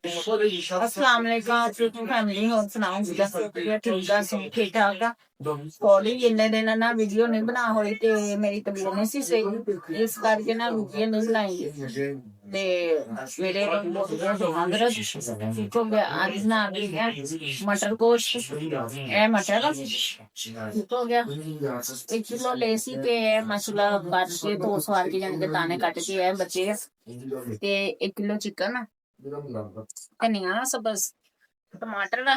अस्सलाम वालेकुम फैमिली और सुनाओ जी ठीक है सब ठीक ठाक आ सॉरी इन्ने दिन ना वीडियो नहीं बना होई ते मेरी तबीयत नहीं सी सही इस करके ना वीडियो नहीं बनाई ते मेरे ठीक हो गया आज ना आ गई है मटर गोश्त ए मटर ठीक हो गया 1 किलो ले सी ते मसाला काट के 2 सवार के जाने के दाने काट के है बच्चे ते 1 किलो चिकन धनिया सब्ज टमाटर ਦਾ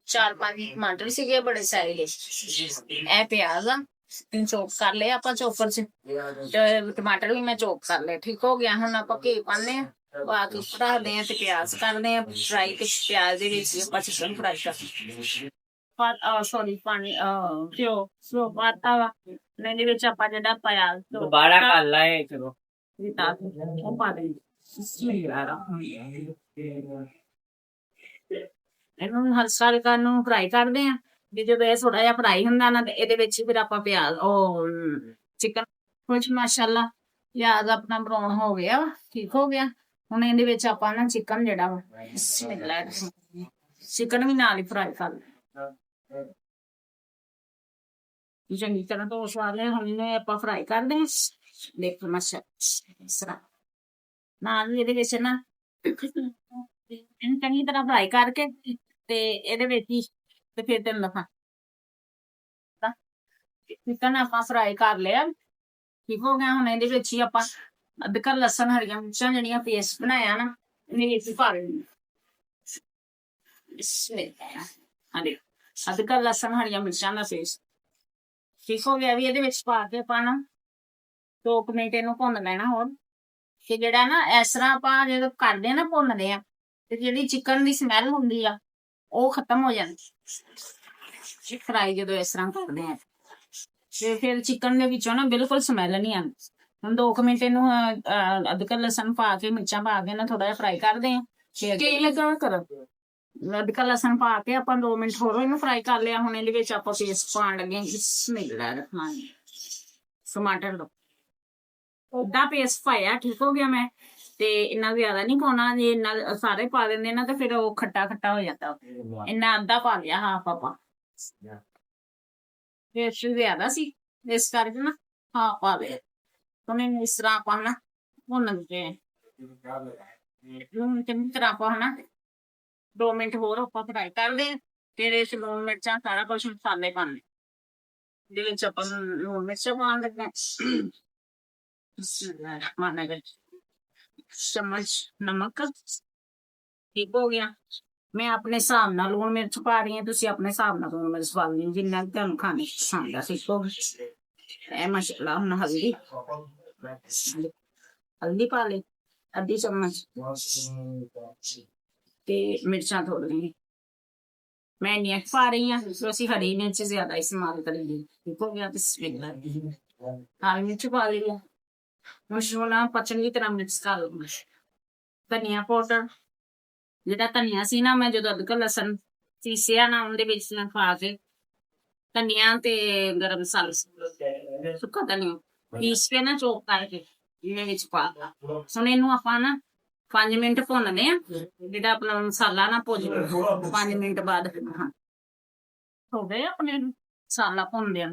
4-5 ਟਮਾਟਰ ਸੀਗੇ ਬੜੇ ਸਾਰੇ ਇਹ ਪਿਆਜ਼ ਆ ਤਿੰਨ ਚੋਪ ਕਰ ਲਏ ਆਪਾਂ ਚੋਪਰ ਚ ਤੇ ਟਮਾਟਰ ਵੀ ਮੈਂ ਚੋਪ ਕਰ ਲਏ ਠੀਕ ਹੋ ਗਿਆ ਹੁਣ ਆਪਾਂ ਘੀ ਪਾਣੇ ਆ ਪਾ ਕੇ ਫਰਾਦੇ ਆ ਤੇ ਪਿਆਜ਼ ਕਰਦੇ ਆ ਫਰਾਈ ਤੇ ਪਿਆਜ਼ ਦੇ ਵਿੱਚ ਆਪਾਂ ਚਿਕਨ ਫਰਾਈ ਕਰਦੇ ਪਰ ਸੌਰੀ ਪਾਣੀ ਕਿਉਂ ਸੋ ਪਾਤਾ ਵਾ ਇਹਦੇ ਵਿੱਚ ਆਪਾਂ ਜਿਹੜਾ ਪਿਆਜ਼ ਦੁਬਾਰਾ ਕਰ ਲਾਏ ਚਲੋ ਇਹ ਤਾਂ ਉਹ ਪਾ ਦੇ ਇਹਨੂੰ ਹਲਕਾ ਹਲਕਾ ਨੂੰ ਫਰਾਈ ਕਰਦੇ ਆ ਵੀ ਜਦੋਂ ਇਹ ਥੋੜਾ ਜਿਹਾ ਫਰਾਈ ਹੁੰਦਾ ਨਾ ਤੇ ਇਹਦੇ ਵਿੱਚ ਫਿਰ ਆਪਾਂ ਪਿਆਜ਼ ਉਹ ਚਿਕਨ ਕੁਝ ਮਾਸ਼ਾਅੱਲਾ ਪਿਆਜ਼ ਆਪਣਾ ਬਰਾਊਨ ਹੋ ਗਿਆ ਠੀਕ ਹੋ ਗਿਆ ਹੁਣ ਇਹਦੇ ਵਿੱਚ ਆਪਾਂ ਨਾ ਚਿਕਨ ਜਿਹੜਾ ਵਾ ਚਿਕਨ ਵੀ ਨਾਲ ਹੀ ਫਰਾਈ ਕਰ ਚੰਗੀ ਤਰ੍ਹਾਂ ਤੋਂ ਸਵਾਦ ਲੈ ਹੁਣ ਇਹਨੇ ਆਪਾਂ ਫਰਾਈ ਕਰਦੇ ਆ ਦੇਖੋ ਮਾਸ਼ਾਅੱਲਾ ਨਾਲ ਇਹਦੇ ਵਿੱਚ ਨਾ ਇਹਨੂੰ ਚੰਗੀ ਤਰ੍ਹਾਂ ਫਰਾਈ ਕਰਕੇ ਤੇ ਇਹਦੇ ਵਿੱਚ ਹੀ ਤੇ ਫਿਰ ਤੈਨੂੰ ਲਫਾ ਚਿਕਨ ਆਪਾਂ ਫਰਾਈ ਕਰ ਲਿਆ ਠੀਕ ਹੋ ਗਿਆ ਹੁਣ ਇਹਦੇ ਵਿੱਚ ਹੀ ਆਪਾਂ ਅਦਰਕ ਲਸਣ ਹਰੀਆਂ ਮਿਰਚਾਂ ਜਿਹੜੀਆਂ ਪੇਸਟ ਬਣਾਇਆ ਨਾ ਇਹਦੇ ਵਿੱਚ ਪਾ ਦੇਣੀ ਅਰੇ ਅਦਰਕ ਲਸਣ ਹਰੀਆਂ ਮਿਰਚਾਂ ਦਾ ਪੇਸਟ ਠੀਕ ਹੋ ਗਿਆ ਵੀ ਇਹਦੇ ਵਿੱਚ ਪਾ ਕੇ ਪਾਣਾ 2 ਮਿੰਟ ਇਹਨੂੰ ਭੁੰਨ ਲੈਣਾ ਹੋਰ ਤੇ ਜਿਹੜਾ ਨਾ ਇਸ ਤਰ੍ਹਾਂ ਆਪਾਂ ਜਦੋਂ ਕਰਦੇ ਆ ਨਾ ਭੁੰਨਦੇ ਆ ਤੇ ਜਿਹੜੀ ਚਿਕਨ ਦੀ ਸਮੈਲ ਹੁੰਦੀ ਆ ਉਹ ਖਤਮ ਹੋ ਜਾਂਦੀ ਫਰਾਈ ਜਦੋਂ ਇਸ ਤਰ੍ਹਾਂ ਕਰਦੇ ਆ ਤੇ ਫਿਰ ਚਿਕਨ ਦੇ ਵਿੱਚੋਂ ਨਾ ਬਿਲਕੁਲ ਸਮੈਲ ਨਹੀਂ ਆਉਂਦੀ ਹੁਣ 2 ਮਿੰਟ ਇਹਨੂੰ ਅਦਰਕ ਲਸਣ ਪਾ ਕੇ ਮਿਰਚਾਂ ਪਾ ਕੇ ਨਾ ਥੋੜਾ ਜਿਹਾ ਫਰਾਈ ਕਰਦੇ ਆ ਕੀ ਲੱਗਾ ਕਰ ਅਦਰਕ ਲਸਣ ਪਾ ਕੇ ਆਪਾਂ 2 ਮਿੰਟ ਹੋਰ ਇਹਨੂੰ ਫਰਾਈ ਕਰ ਲਿਆ ਹੁਣ ਇਹਦੇ ਵਿੱਚ ਆਪਾਂ ਪੇਸਟ ਪਾਉਣ ਲੱਗੇ ਬਿਸਮਿਲ੍ਲਾ ਰਹਿਮਾਨ ਟਮਾਟਰ ਦਾ ਉਦਾਂ ਪੇਸਟ ਪਾਇਆ ਠੀਕ ਹੋ ਗਿਆ ਮੈਂ ਤੇ ਇੰਨਾ ਜ਼ਿਆਦਾ ਨਹੀਂ ਪਾਉਣਾ ਜੇ ਇੰਨਾ ਸਾਰੇ ਪਾ ਦਿੰਦੇ ਨਾ ਤੇ ਫਿਰ ਉਹ ਖੱਟਾ ਖੱਟਾ ਹੋ ਜਾਂਦਾ ਇੰਨਾ ਅੱਧਾ ਪਾ ਲਿਆ ਹਾਫ ਆਪਾਂ ਪੇਸਟ ਜ਼ਿਆਦਾ ਸੀ ਇਸ ਕਰਕੇ ਨਾ ਹਾਂ ਪਾ ਲਿਆ ਤੁਹਾਨੂੰ ਇਸ ਤਰ੍ਹਾਂ ਆਪਾਂ ਨਾ ਭੁੰਨ ਦਿੰਦੇ ਚੰਗੀ ਤਰ੍ਹਾਂ ਆਪਾਂ ਹਨਾ 2 ਮਿੰਟ ਹੋਰ ਆਪਾਂ ਫਰਾਈ ਕਰਦੇ ਫਿਰ ਇਸ ਲੂਣ ਮਿਰਚਾਂ ਸਾਰਾ ਕੁਛ ਮਸਾਲੇ ਪਾਉਣੇ ਜਿਹਦੇ ਵਿੱਚ ਆਪਾਂ ਲੂਣ ਮਿਰਚਾਂ ਪਾਉਣ ਲੱਗੇ चम्मच नमक ठीक हो गया मैं अपने हिसाब नाल लूण मिर्च पा रही हूँ तुसी अपने हिसाब नाल लूण मिर्च पा ली जिन्ना तुहानू खाने पसंद आ ठीक हो गया माशाअल्लाह हुण हल्दी पा ले आधी चम्मच ते मिर्चां थोड़ी मैं नहीं पा रही हूँ तो असी हरी मिर्च ज्यादा इस्तेमाल करेंगे ठीक हो गया बिस्मिल्लाह लाल मिर्च पा ली ਮਸ਼ਰੂਮ ਆਪਾਂ ਚੰਗੀ ਤਰ੍ਹਾਂ ਮਿਕਸ ਕਰ ਲਵਾਂਗੇ ਧਨੀਆ ਪਾਊਡਰ ਜਿਹੜਾ ਧਨੀਆ ਸੀ ਨਾ ਮੈਂ ਜਦੋਂ ਅਦਰਕ ਲਸਣ ਪੀਸਿਆ ਨਾ ਉਹਦੇ ਵਿੱਚ ਨਾ ਪਾ ਕੇ ਧਨੀਆ ਤੇ ਗਰਮ ਮਸਾਲਾ ਸੁੱਕਾ ਧਨੀਆ ਪੀਸ ਕੇ ਨਾ ਚੋਪ ਕਰਕੇ ਇਹਦੇ ਵਿੱਚ ਪਾ ਹੁਣ ਇਹਨੂੰ ਆਪਾਂ ਨਾ 5 ਮਿੰਟ ਭੁੰਨਦੇ ਆ ਜਿਹੜਾ ਆਪਣਾ ਮਸਾਲਾ ਨਾ ਭੁੱਜ 5 ਮਿੰਟ ਬਾਅਦ ਹੋ ਗਏ ਆਪਣੇ ਮਸਾਲਾ ਭੁੰਨਦੇ ਆ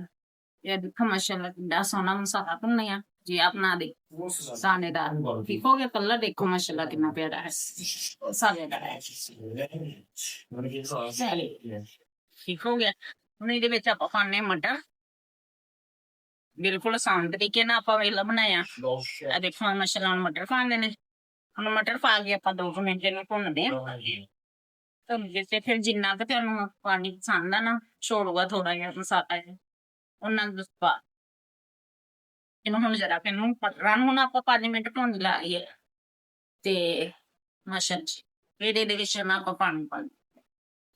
ਇਹ ਦੇਖੋ ਮਾਸ਼ਾਅੱਲਾ ਕਿੰਨਾ ਸੋਹਣਾ ਮਸਾਲਾ ਭੁੰਨਿਆ जी आप ना देखो सानेदार ठीक हो गया कलर देखो माशाल्लाह कितना प्यारा है सानेदार है ठीक हो गया ਹੁਣ ਇਹਦੇ ਵਿੱਚ ਆਪਾਂ ਪਾਣੇ ਮਟਰ ਬਿਲਕੁਲ ਆਸਾਨ ਤਰੀਕੇ ਨਾਲ ਆਪਾਂ ਵੇਲਾ ਬਣਾਇਆ ਆ ਦੇਖੋ ਮਾਸ਼ਾਅੱਲਾ ਮਟਰ ਪਾਣੇ ਨੇ ਹੁਣ ਮਟਰ ਪਾ ਕੇ ਆਪਾਂ 2 ਮਿੰਟ ਇਹਨੂੰ ਭੁੰਨਦੇ ਆ ਤਾਂ ਜਿੱਥੇ ਫਿਰ ਜਿੰਨਾ ਕਿ ਤੁਹਾਨੂੰ ਪਾਣੀ ਪਸੰਦ ਆ ਨਾ ਛੋੜੂਗਾ ਥੋੜਾ ਜਿਹਾ ਮਸਾਲਾ ਉਹਨਾਂ ਨੂੰ ਪਾ ਇਹਨੂੰ ਹੁਣ ਜਰਾ ਇਹਨੂੰ ਮਟਰਾਂ ਨੂੰ ਹੁਣ ਆਪਾਂ 5 ਮਿੰਟ ਭੁੰਨ ਲਾਈਏ ਤੇ ਮਾਸ਼ਾਅੱਲਾ ਇਹਦੇ ਵਿੱਚ ਨਾ ਆਪਾਂ ਪਾਣੀ ਪਾ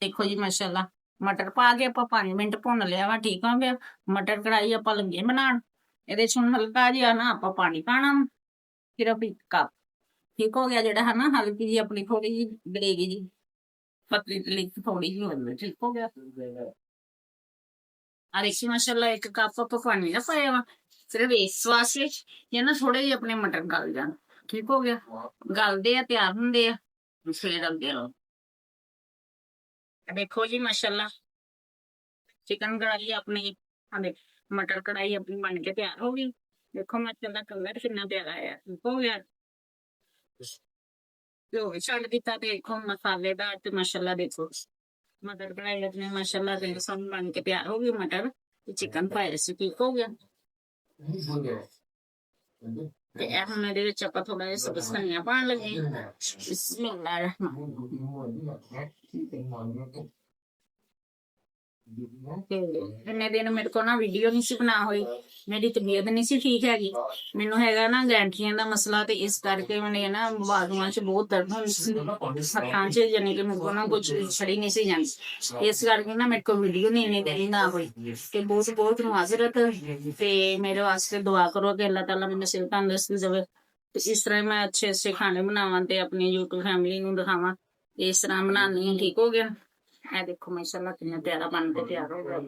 ਦੇਖੋ ਜੀ ਮਾਸ਼ਾਅੱਲਾ ਮਟਰ ਪਾ ਕੇ ਆਪਾਂ 5 ਮਿੰਟ ਭੁੰਨ ਲਿਆ ਵਾ ਠੀਕ ਹੋ ਗਿਆ ਮਟਰ ਕੜਾਈ ਆਪਾਂ ਲੱਗੇ ਬਣਾਉਣ ਇਹਦੇ ਚ ਹੁਣ ਹਲਕਾ ਜਿਹਾ ਨਾ ਆਪਾਂ ਪਾਣੀ ਪਾਣਾ ਸਿਰਫ 1 ਕੱਪ ਠੀਕ ਹੋ ਗਿਆ ਜਿਹੜਾ ਹੈ ਨਾ ਹਲਕੀ ਜੀ ਆਪਣੀ ਥੋੜੀ ਜੀ ਗਰੇਵੀ ਜੀ ਪਤਲੀ ਪਤਲੀ ਥੋੜੀ ਜੀ ਹੋਵੇ ਠੀਕ ਹੋ ਗਿਆ ਆ ਦੇਖੀ ਮਾਸ਼ਾਅੱਲਾ 1 ਕੱਪ ਆਪਾਂ ਪਾਣੀ ਦਾ ਪਾਇਆ ਵਾ ਸਿਰਫ ਇਸ ਵਾਸਤੇ ਜੇ ਨਾ ਥੋੜੇ ਜਿਹੇ ਆਪਣੇ ਮਟਰ ਗਲ ਜਾਣ ਠੀਕ ਹੋ ਗਿਆ ਗਲਦੇ ਆ ਤਿਆਰ ਹੁੰਦੇ ਆ ਫੇਰ ਅੱਗੇ ਲਓ। ਦੇਖੋ ਜੀ ਮਾਸ਼ਾਅੱਲਾ चिकन कढ़ाई अपनी मटर कढ़ाई अपनी बन के तैयार हो गई। देखो माशाल्लाह कलर कितना प्यारा आया ठीक हो गया। घ्यो भी छड्ड दिता ते देखो मसालेदार ते माशाल्लाह देखो मटर कढ़ाई अपने माशाल्लाह देखो सब बन के तैयार हो गई। मटर ते चिकन पाए से ठीक हो गया। ਤੇ ਇਹ ਹੁਣ ਇਹਦੇ ਵਿੱਚ ਆਪਾਂ ਥੋੜਾ ਜਿਹਾ ਸਬਜ਼ ਧਨੀਆ ਪਾਉਣ ਲੱਗੇ। ਬਿਸਮਿਲ੍ਲਾਹ ਰਹਿਮਾਨ ਤੇ ਇੰਨੇ ਦਿਨ ਮੇਰੇ ਕੋਲ ਨਾ ਵੀਡੀਓ ਨਹੀਂ ਸੀ ਬਣਾ ਹੋਈ। ਮੇਰੀ ਤਬੀਅਤ ਨਹੀਂ ਸੀ ਠੀਕ ਹੈਗੀ। ਮੈਨੂੰ ਹੈਗਾ ਨਾ ਗੈਂਠੀਆਂ ਦਾ ਮਸਲਾ ਤੇ ਇਸ ਕਰਕੇ ਮੈਨੇ ਨਾ ਬਾਜ਼ੂਆਂ 'ਚ ਬਹੁਤ ਦਰਦ ਹੁੰਦੀ ਸੀ। ਹੱਥਾਂ 'ਚ ਯਾਨੀ ਕਿ ਮੇਰੇ ਕੋਲ ਨਾ ਕੁਝ ਛੜੀ ਨਹੀਂ ਸੀ ਜਾਂਦੀ। ਇਸ ਕਰਕੇ ਨਾ ਮੇਰੇ ਕੋਲ ਵੀਡੀਓ ਨਹੀਂ ਇੰਨੇ ਦਿਨ ਨਾ ਹੋਈ ਤੇ ਬਹੁਤ ਬਹੁਤ ਮੁਆਜ਼ਰਤ ਤੇ ਮੇਰੇ ਵਾਸਤੇ ਦੁਆ ਕਰੋ ਕਿ ਅੱਲਾਹ ਤਾਲਾ ਮੈਨੂੰ ਸਿਹਤ ਤੰਦਰੁਸਤੀ ਦੇਵੇ ਤੇ ਇਸ ਤਰ੍ਹਾਂ ਮੈਂ ਅੱਛੇ ਅੱਛੇ ਖਾਣੇ ਬਣਾਵਾਂ ਤੇ ਆਪਣੀ YouTube ਫੈਮਿਲੀ ਨੂੰ ਦਿਖਾਵਾਂ। ਇਸ ਤਰ੍ਹਾਂ ਬਣਾਉਣੀ ਹੈ ਠੀਕ ਹੋ ਗਿਆ। ਇਹ ਦੇਖੋ ਮਾਸ਼ਾਅੱਲਾ ਕਿੰਨਾ ਪਿਆਰਾ ਬਣ ਕੇ ਤਿਆਰ ਹੋ ਗਿਆ।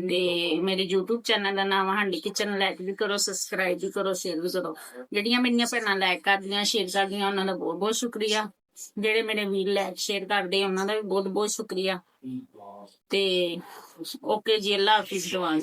ਤੇ ਮੇਰੇ YouTube ਚੈਨਲ ਦਾ ਨਾਮ ਹਾਂਡੀ ਕਿਚਨ। ਲਾਈਕ ਵੀ ਕਰੋ, ਸਬਸਕ੍ਰਾਈਬ ਵੀ ਕਰੋ, ਸ਼ੇਅਰ ਵੀ ਕਰੋ। ਜਿਹੜੀਆਂ ਮੇਰੀਆਂ ਭੈਣਾਂ ਲਾਈਕ ਕਰਦੀਆਂ ਸ਼ੇਅਰ ਕਰਦੀਆਂ ਉਹਨਾਂ ਦਾ ਬਹੁਤ ਬਹੁਤ ਸ਼ੁਕਰੀਆ। ਜਿਹੜੇ ਮੇਰੇ ਵੀਰ ਲਾਈਕ ਸ਼ੇਅਰ ਕਰਦੇ ਉਹਨਾਂ ਦਾ ਵੀ ਬਹੁਤ ਬਹੁਤ ਸ਼ੁਕਰੀਆ। ਤੇ ਓਕੇ ਜੀ, ਅੱਲਾ ਹਾਫਿਜ਼। ਦੁਆ